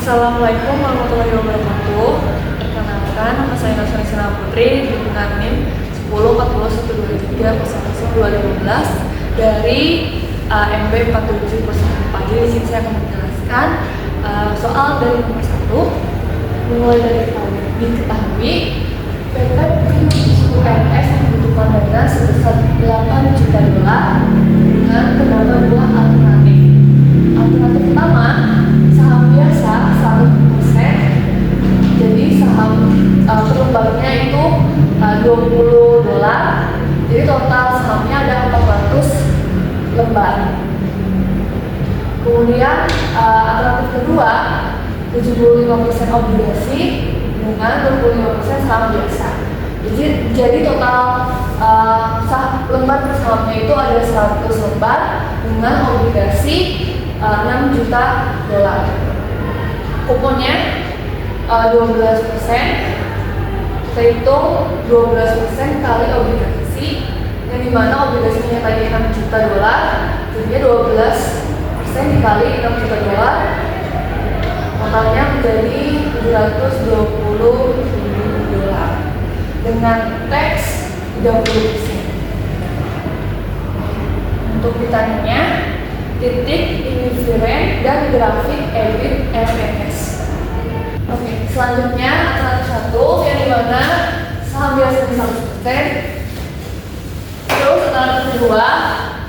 Assalamualaikum warahmatullahi wabarakatuh. Perkenalkan, nama saya Nasri Sina Putri dengan NIM 104123012015 dari MB 4704. Di sini saya akan menjelaskan soal dari nomor 1. Mulai dari diketahui PT UNS membutuhkan dana sebesar $8 juta dengan terdapat dua alternatif. Alternatif pertama, saham biasa 100%. Jadi saham per lembarnya itu $20. Jadi total sahamnya ada 400 lembar. Kemudian alternatif kedua, 75% obligasi dengan 25% saham biasa. Jadi total lembar sahamnya itu ada 100 lembar dengan obligasi $6 juta. Kuponnya 12%. Kita hitung 12% kali obligasi, yang dimana obligasinya tadi $6 juta, jadi 12% dikali $6 juta, totalnya menjadi $720.000 dengan tax 30%. Untuk ditanya titik indifferent dan grafik EBIT EPS. Oke, selanjutnya alternatif 1 yang dimana saham biasa 100%. Terus alternatif kedua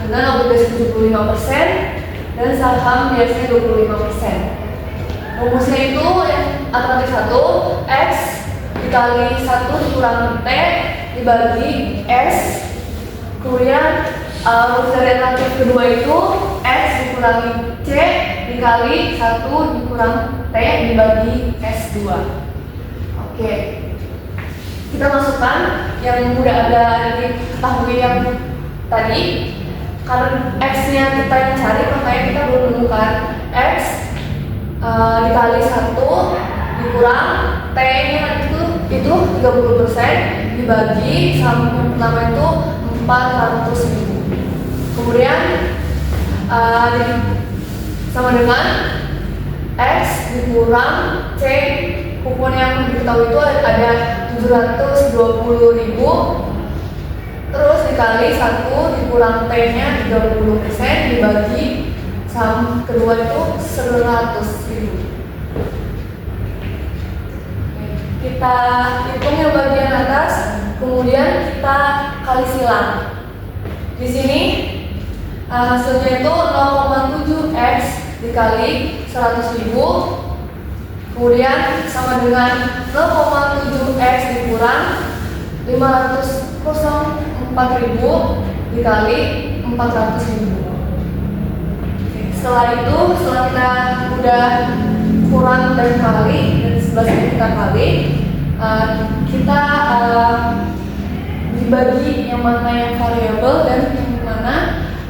dengan obligasi 75% dan saham biasanya 25%. Rumusnya itu yang alternatif 1, X dikali 1 dikurangi T dibagi S. Kemudian rumus dari alternatif kedua itu X dikurangi C dikali 1 dikurang T dibagi S2. Oke, kita masukkan yang udah ada diketahui yang tadi. Karena X-nya kita yang cari, makanya kita belum menemukan X dikali 1 dikurang T-nya itu 30% dibagi saham yang pertama itu 400.000. Kemudian sama dengan X dikurang C, kupon yang diketahui itu ada 720.000, terus dikali 1 dikurang T-nya 30% dibagi saham kedua itu 100.000. Kita hitung yang bagian atas, kemudian kita kali silang. Di sini hasilnya itu 0,7X dikali 100.000, kemudian sama dengan 0,7X dikurang 504.000 dikali 400.000. Setelah itu, setelah kita udah kurang dan kali, dan sebelah sini kita kali, kita dibagi yang mana yang variabel dan yang mana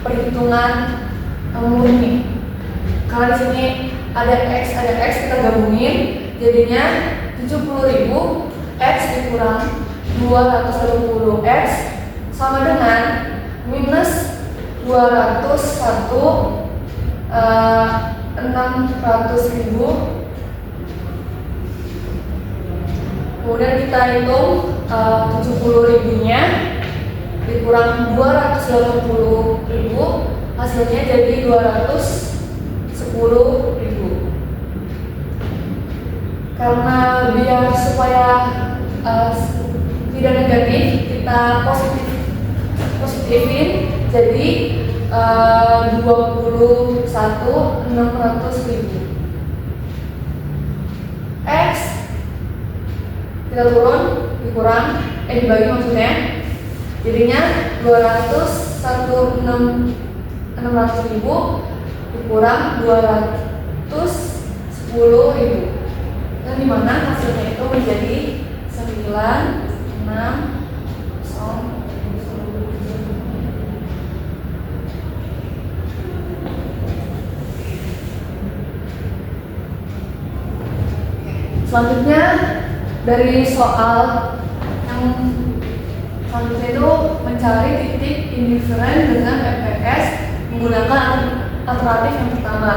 perhitungan murni. Karena di sini ada X, kita gabungin, jadinya 70.000 X dikurang 220X sama dengan minus 201 600.000. Kemudian kita hitung 70.000 nya dikurang 280.000, hasilnya jadi 210.000. Karena biar supaya tidak negatif, kita positifin, jadi 21.600.000. X kita turun dikurang dibagi maksudnya, jadinya 201.600.000 dikurang 210.000, dan dimana hasilnya itu menjadi 960. Selanjutnya dari soal yang selanjutnya itu mencari titik indifferent dengan EPS menggunakan alternatif yang pertama.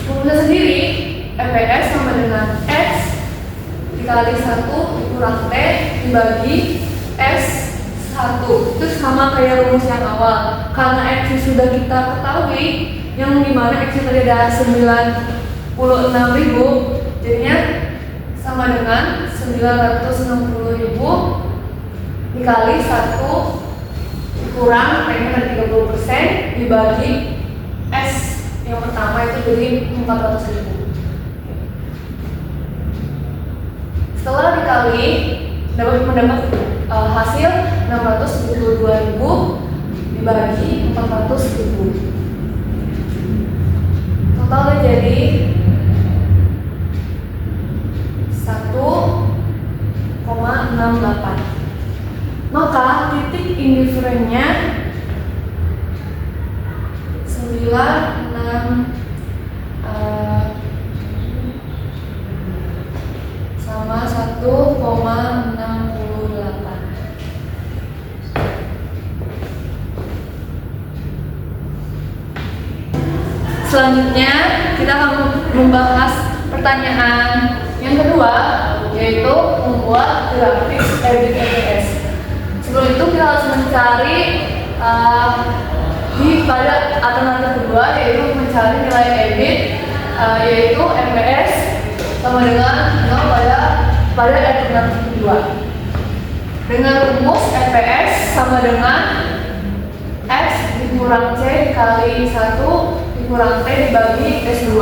Rumusnya sendiri EPS sama dengan X dikali 1 dikurang T dibagi S1. Itu sama kayak rumus yang awal. Karena X sudah kita ketahui, yang dimana X tadi ada 96.000, jadinya sama dengan 960.000 dikali 1 dikurang T-nya dari 30% dibagi S yang pertama itu jadi 400.000. Setelah dikali mendapat hasil 672.000 dibagi 400.000. Totalnya jadi 1,68. Maka titik indiferennya 96 sama 1,68. Selanjutnya kita akan membahas pertanyaan yang kedua, yaitu membuat grafik EBIT EPS. Sebelum itu kita harus mencari pada alternatif kedua, yaitu mencari nilai EBIT, yaitu EPS sama dengan 0 pada alternatif kedua. Dengan rumus EPS sama dengan X dikurang C dikali 1 dikurang T dibagi S2.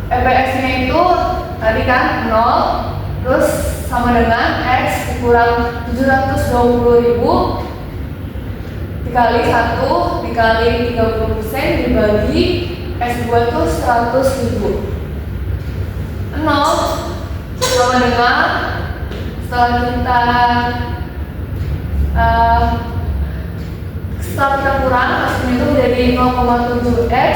EPS-nya itu tadi kan 0, terus sama dengan X dikurang 720.000 dikali 1 dikali 30% dibagi S2 itu 100.000. 0 sama dengan, setelah kita kurang, hasilnya itu menjadi 0,7x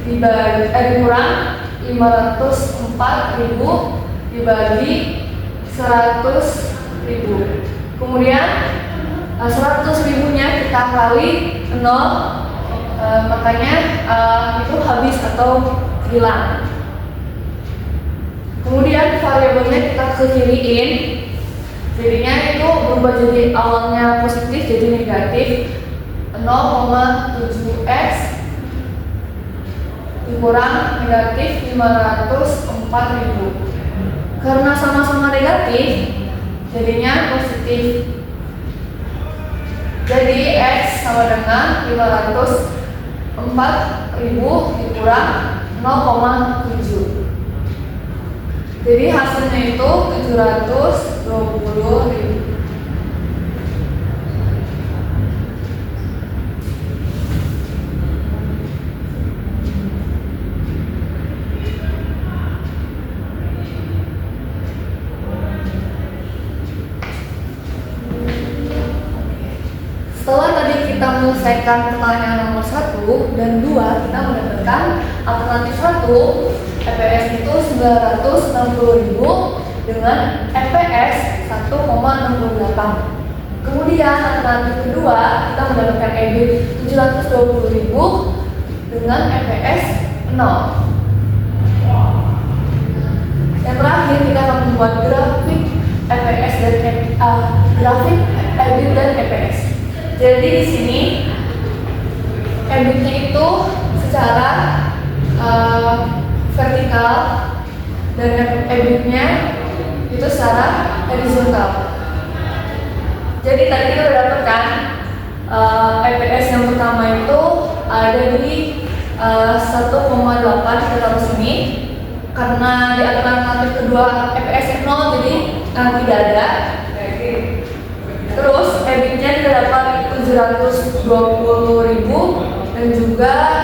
dikurang 504.000 dibagi 100.000. Kemudian 100.000-nya kita kali 0, makanya itu habis atau hilang. Kemudian variabelnya kita ke kiriin, jadinya itu berubah jadi awalnya positif jadi negatif. 0,7x dikurang negatif 504.000. Karena sama-sama negatif, jadinya positif. Jadi X sama dengan 504.000 dikurang 0,7. Jadi hasilnya itu 720.000. Setelah tadi kita menyelesaikan pertanyaan nomor 1 dan 2, kita mendapatkan alternatif 1, EPS itu 960.000 dengan EPS 1,68. Kemudian alternatif kedua, kita mendapatkan EBIT 720.000 dengan EPS 0. Yang terakhir, kita akan membuat grafik EPS dan grafik EBIT dan EPS. Jadi di sini EBIT-nya itu secara vertikal dan EBIT-nya itu secara horizontal. Jadi tadi kita sudah dapatkan EPS yang pertama itu ada di 1,8, kita taruh sini karena di alternatif kedua EPS 0, jadi tidak ada. Terus EBIT-nya kita dapat 720.000 dan juga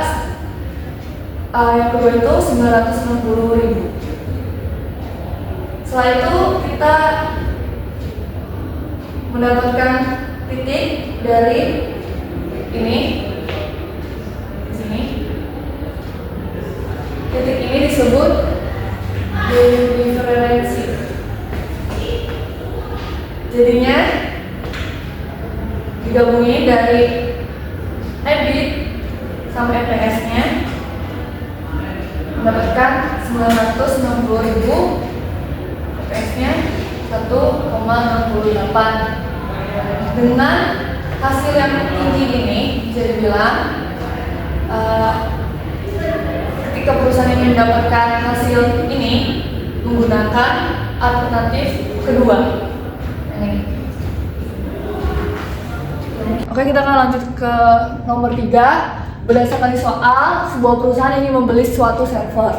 yang kedua itu 960.000. Setelah itu kita mendapatkan titik dari ini di sini. Titik ini disebut diferensi. Jadinya digabungin dari EBIT sama EPS-nya mendapatkan 960.000, PS-nya 1,68. Dengan hasil yang tinggi ini bisa dibilang ketika perusahaan ini mendapatkan hasil ini menggunakan alternatif kedua ini. Oke, kita akan lanjut ke nomor 3. Berdasarkan soal, sebuah perusahaan ingin membeli suatu server.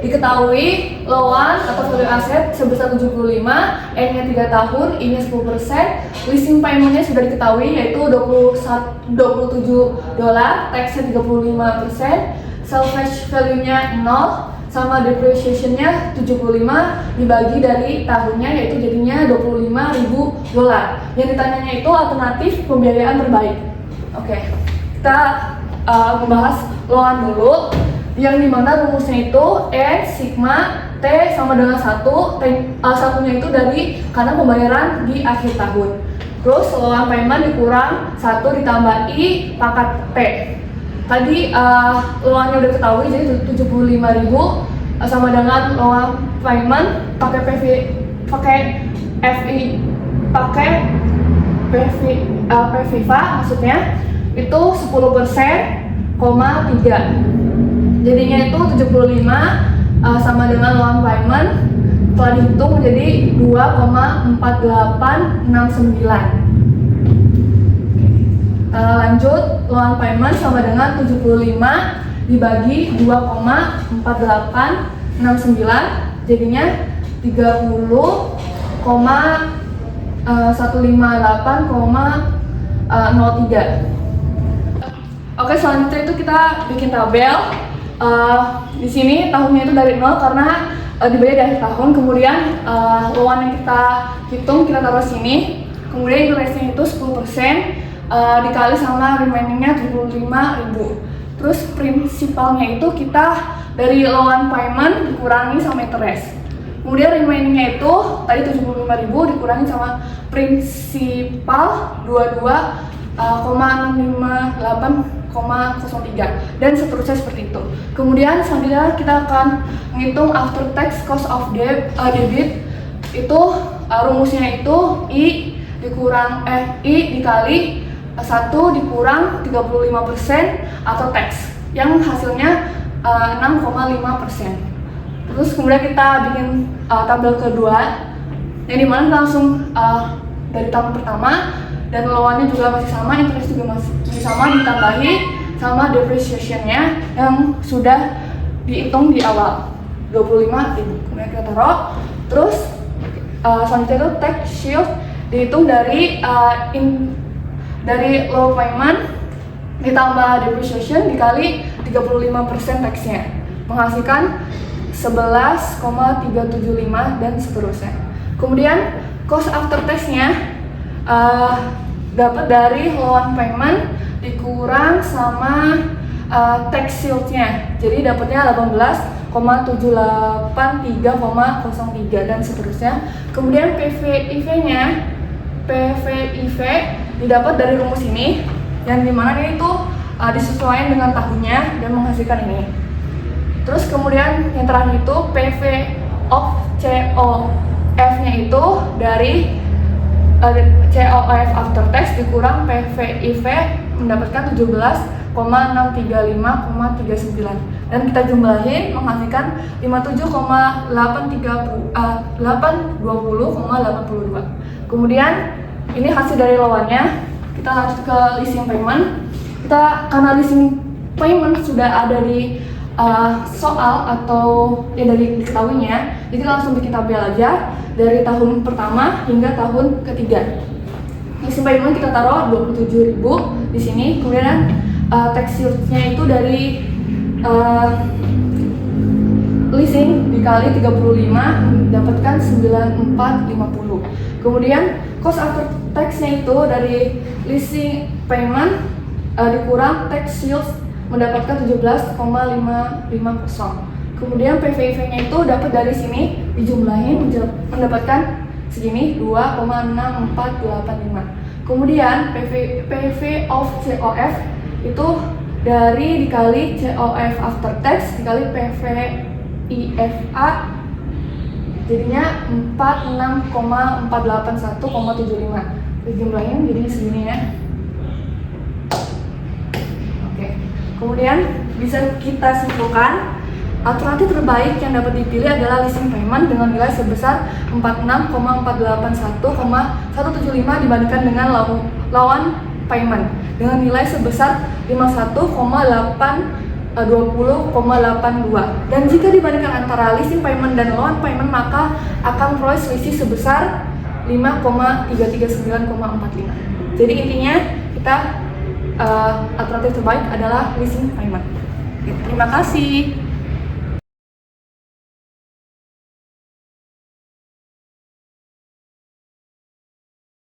Diketahui loan atau value aset sebesar 75, N-nya 3 tahun, I-nya 10%, leasing payment-nya sudah diketahui yaitu $27, tax-nya 35%, salvage value-nya 0, sama depreciation-nya 75 dibagi dari tahunnya yaitu jadinya $25.000. Yang ditanyanya itu alternatif pembiayaan terbaik. Oke, kita membahas loan dulu, yang dimana rumusnya itu N sigma T sama dengan 1, satunya itu dari karena pembayaran di akhir tahun. Terus loan payment dikurang 1 ditambah I pangkat T. Tadi loannya udah ketahui jadi 75.000 sama dengan loan payment pakai PVIVA maksudnya itu 10%,3. Jadinya itu 75 sama dengan loan payment telah dihitung menjadi 2,4869. Lanjut, loan payment sama dengan 75 dibagi 2,4869 jadinya 30,158,03. Oke, selanjutnya itu kita bikin tabel. Di sini tahunnya itu dari 0 karena dibayar dari akhir tahun. Kemudian loan yang kita hitung kita taruh sini. Kemudian interestnya itu 10%, dikali sama remainingnya 75.000. Terus prinsipalnya itu kita dari loan payment dikurangi sama interest. Kemudian remainingnya itu tadi 75.000 dikurangi sama prinsipal 22,658,03 dan seterusnya seperti itu. Kemudian selanjutnya kita akan menghitung after tax cost of debit. Itu rumusnya itu I dikali 1 dikurang 35% atau tax yang hasilnya 6,5%. Terus kemudian kita bikin tabel kedua yang dimana kita langsung dari tahun pertama dan loannya juga masih sama, interest juga masih sama, ditambahi sama depreciation-nya yang sudah dihitung di awal 25.000. Kemudian kita taruh. Terus selanjutnya itu tax shield dihitung dari low payment ditambah depreciation dikali 35% tax-nya menghasilkan 11,375 dan seterusnya. Kemudian cost after tax-nya dapat dari loan payment dikurang sama tax shield-nya. Jadi dapatnya 18,783,03 dan seterusnya. Kemudian PVIV-nya didapat dari rumus ini yang dimana ini tuh disesuaikan dengan tahunnya dan menghasilkan ini. Terus kemudian yang terakhir itu PV of COF-nya itu dari COF after tax dikurang PVIV mendapatkan 17,635,39 dan kita jumlahin menghasilkan 57,820,82. Kemudian ini hasil dari loannya. Kita lanjut ke leasing payment. Karena leasing payment sudah ada di soal atau ya dari diketahuinya, jadi langsung bikin tabel aja dari tahun pertama hingga tahun ketiga. Leasing payment kita taruh 27.000 di sini. Kemudian tax shield-nya itu dari leasing dikali 35 mendapatkan 9450. Kemudian cost after tax-nya itu dari leasing payment dikurang tax shield mendapatkan 17,550. Kemudian PVIV-nya itu dapat dari sini dijumlahin mendapatkan segini 2,6485. Kemudian PV of COF itu dari dikali COF after tax dikali PVIFA jadinya 46,481,75. Dijumlahin jadinya segini ya. Oke. Kemudian bisa kita simpulkan alternatif terbaik yang dapat dipilih adalah leasing payment dengan nilai sebesar 46,481,175 dibandingkan dengan loan payment dengan nilai sebesar 51,820,82. Dan jika dibandingkan antara leasing payment dan loan payment maka akan memperoleh selisih sebesar 5,339,45. Jadi intinya kita alternatif terbaik adalah leasing payment. Terima kasih.